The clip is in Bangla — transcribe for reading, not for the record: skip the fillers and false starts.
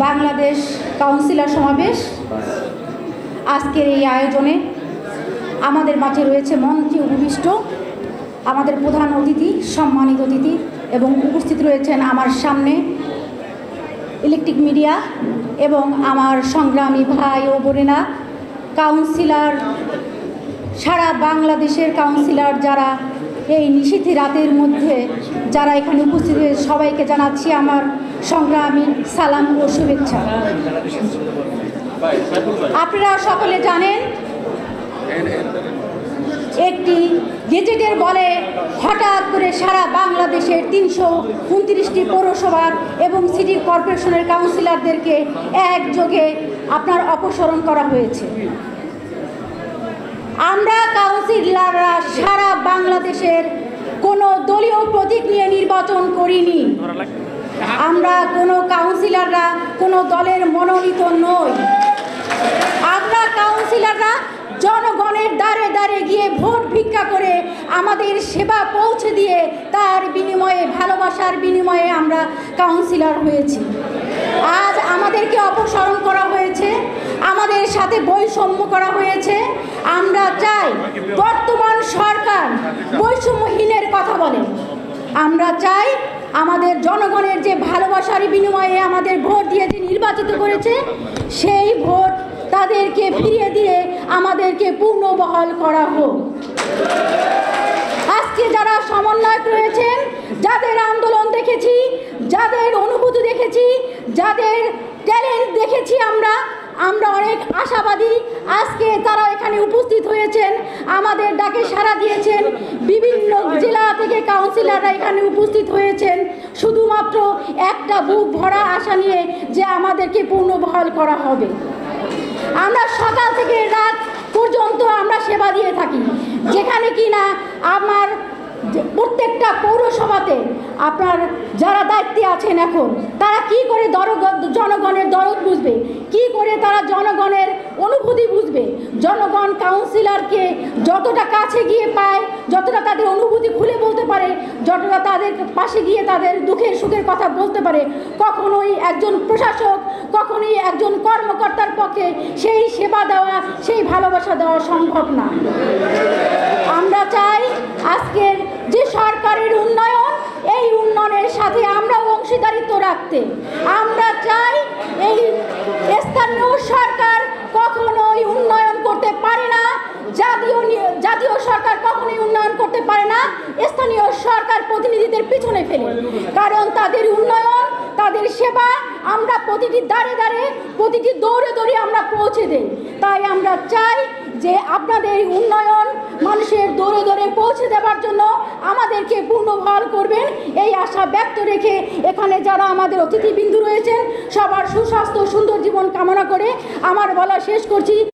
বাংলাদেশ কাউন্সিলর সমাবেশ আজকের এই আয়োজনে আমাদের মাঝে রয়েছে মঞ্চে উপবিষ্ট আমাদের প্রধান অতিথি, সম্মানিত অতিথি, এবং উপস্থিত রয়েছেন আমার সামনে ইলেকট্রিক মিডিয়া এবং আমার সংগ্রামী ভাই ও বোনেরা, কাউন্সিলর, সারা বাংলাদেশের কাউন্সিলর যারা এই নিশীথী রাতের মধ্যে যারা এখানে উপস্থিত হয়ে সবাইকে জানাচ্ছি আমার সংগ্রামী সালাম ও শুভেচ্ছা। আপনারা সকলে জানেন, একটি গেজেটের বলে হঠাৎ করে সারা বাংলাদেশের ৩২৯টি পৌরসভার এবং সিটি কর্পোরেশনের কাউন্সিলরদেরকে একযোগে আপনার অপসারণ করা হয়েছে। আমরা কাউন্সিলররা সারা বাংলাদেশের কোনো দলীয় প্রতীক নিয়ে নির্বাচন করিনি। আমরা কোনো কাউন্সিলররা কোনো দলের মনোনীত নই। আমরা কাউন্সিলররা জনগণের দ্বারে দ্বারে গিয়ে ভোট ভিক্ষা করে আমাদের সেবা পৌঁছে দিয়ে তার বিনিময়ে, ভালোবাসার বিনিময়ে আমরা কাউন্সিলর হয়েছি। আজ আমাদেরকে অপসারণ করা হয়েছে, আমাদের সাথে বৈষম্য করা হয়েছে। আমরা চাই বর্তমান সরকার বৈষম্যহীনের কথা বলে। আমরা চাই আমাদের জনগণের যে ভালোবাসার বিনিময়ে আমাদের ভোট দিয়ে যে নির্বাচিত করেছে, সেই ভোট তাদেরকে ফিরিয়ে দিয়ে আমাদেরকে পুনর্বহাল করা হোক। আজকে যারা সমন্বয়ক রয়েছেন, যাদের আন্দোলন দেখেছি, যাদের অনুভূতি দেখেছি, যাদের ট্যালেন্ট দেখেছি, আমরা অনেক আশাবাদী। আজকে তারা এখানে উপস্থিত হয়েছেন, আমাদের ডাকে সাড়া দিয়েছেন। বিভিন্ন জেলা থেকে কাউন্সিলররা এখানে উপস্থিত হয়েছেন শুধুমাত্র একটা বুক ভরা আশা নিয়ে যে আমাদেরকে পুনর্বহাল করা হবে। আমরা সকাল থেকে রাত পর্যন্ত আমরা সেবা দিয়ে থাকি, যেখানে কিনা আমার প্রত্যেকটা পৌরসভাতে আপনার যারা দায়িত্বে আছেন এখন, তারা কি করে জনগণের দরদ বুঝবে, কি করে তারা জনগণের অনুভূতি বুঝবে। জনগণ কাউন্সিলরকে যতটা কাছে গিয়ে পায়, যতটা তাদের অনুভূতি খুলে বলতে পারে, যতটা তাদের পাশে গিয়ে তাদের দুঃখের সুখের কথা বলতে পারে, কখনোই একজন প্রশাসক, কখনোই একজন কর্মকর্তার পক্ষে সেই সেবা দেওয়া, সেই ভালোবাসা দেওয়া সম্ভব না। আমরা চাই আজকের যে সরকারের উন্নয়ন, এই উন্নয়নের সাথে আমরাও অংশীদারিত্ব রাখতে। আমরা চাই এই স্থানীয় সরকার কখনোই উন্নয়ন করতে পারে না, জাতীয় সরকার কখনোই উন্নয়ন করতে পারে না স্থানীয় সরকার প্রতিনিধিদের পিছনে ফেলে। কারণ তাদের উন্নয়ন, তাদের সেবা আমরা প্রতিটি দ্বারে দ্বারে, প্রতিটি দৌড়ে দৌড়ে আমরা পৌঁছে দেই। তাই আমরা চাই যে আপনাদের উন্নয়ন মানুষের দৌড়ে দৌড়ে পৌঁছে দেওয়ার জন্য আমাদেরকে পুনর্বহাল করবেন, এই আশা ব্যক্ত রেখে এখানে যারা আমাদের অতিথিবৃন্দ রয়েছেন সবার সুস্বাস্থ্য, সুন্দর জীবন কামনা করে আমার বলা শেষ করছি।